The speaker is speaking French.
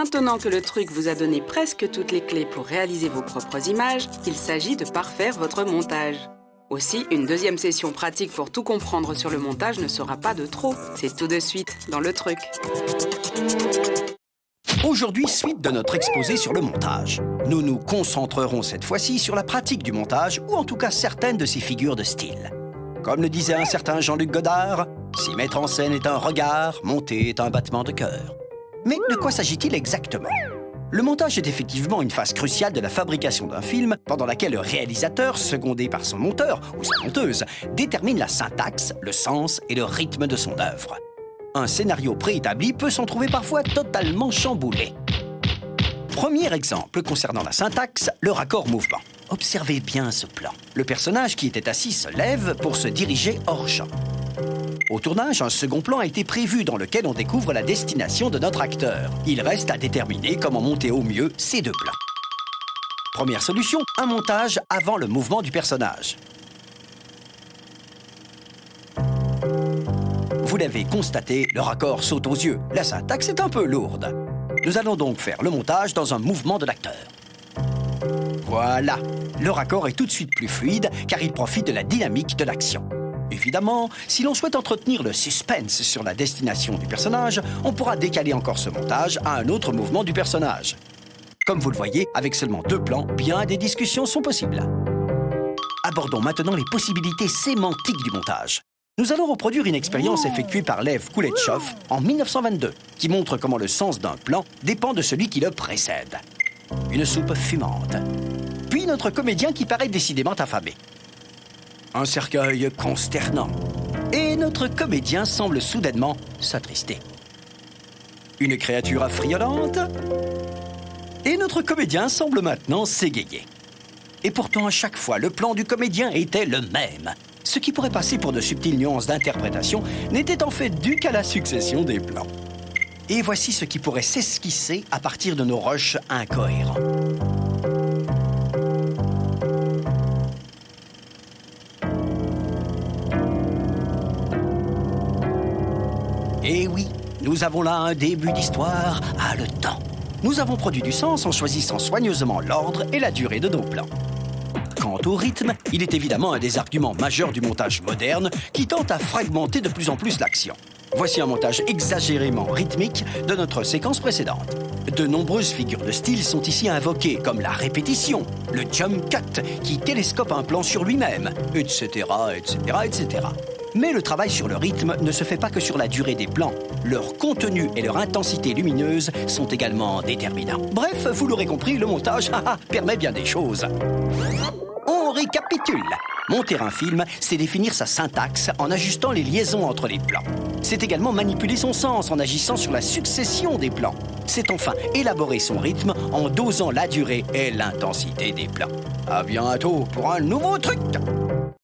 Maintenant que le truc vous a donné presque toutes les clés pour réaliser vos propres images, il s'agit de parfaire votre montage. Aussi, une deuxième session pratique pour tout comprendre sur le montage ne sera pas de trop. C'est tout de suite dans le truc. Aujourd'hui, suite de notre exposé sur le montage. Nous nous concentrerons cette fois-ci sur la pratique du montage, ou en tout cas certaines de ses figures de style. Comme le disait un certain Jean-Luc Godard, si mettre en scène est un regard, monter est un battement de cœur. Mais de quoi s'agit-il exactement? Le montage est effectivement une phase cruciale de la fabrication d'un film, pendant laquelle le réalisateur, secondé par son monteur ou sa monteuse, détermine la syntaxe, le sens et le rythme de son œuvre. Un scénario préétabli peut s'en trouver parfois totalement chamboulé. Premier exemple concernant la syntaxe, le raccord mouvement. Observez bien ce plan. Le personnage qui était assis se lève pour se diriger hors champ. Au tournage, un second plan a été prévu dans lequel on découvre la destination de notre acteur. Il reste à déterminer comment monter au mieux ces deux plans. Première solution, un montage avant le mouvement du personnage. Vous l'avez constaté, le raccord saute aux yeux. La syntaxe est un peu lourde. Nous allons donc faire le montage dans un mouvement de l'acteur. Voilà, le raccord est tout de suite plus fluide car il profite de la dynamique de l'action. Évidemment, si l'on souhaite entretenir le suspense sur la destination du personnage, on pourra décaler encore ce montage à un autre mouvement du personnage. Comme vous le voyez, avec seulement deux plans, bien des discussions sont possibles. Abordons maintenant les possibilités sémantiques du montage. Nous allons reproduire une expérience effectuée par Lev Kuleshov en 1922, qui montre comment le sens d'un plan dépend de celui qui le précède. Une soupe fumante. Puis notre comédien qui paraît décidément affamé. Un cercueil consternant. Et notre comédien semble soudainement s'attrister. Une créature affriolante. Et notre comédien semble maintenant s'égayer. Et pourtant, à chaque fois, le plan du comédien était le même. Ce qui pourrait passer pour de subtiles nuances d'interprétation n'était en fait dû qu'à la succession des plans. Et voici ce qui pourrait s'esquisser à partir de nos rushs incohérents. Et oui, nous avons là un début d'histoire haletant. Nous avons produit du sens en choisissant soigneusement l'ordre et la durée de nos plans. Quant au rythme, il est évidemment un des arguments majeurs du montage moderne qui tente à fragmenter de plus en plus l'action. Voici un montage exagérément rythmique de notre séquence précédente. De nombreuses figures de style sont ici invoquées, comme la répétition, le jump cut qui télescope un plan sur lui-même, etc., etc., etc. Mais le travail sur le rythme ne se fait pas que sur la durée des plans. Leur contenu et leur intensité lumineuse sont également déterminants. Bref, vous l'aurez compris, le montage permet bien des choses. On récapitule. Monter un film, c'est définir sa syntaxe en ajustant les liaisons entre les plans. C'est également manipuler son sens en agissant sur la succession des plans. C'est enfin élaborer son rythme en dosant la durée et l'intensité des plans. À bientôt pour un nouveau truc.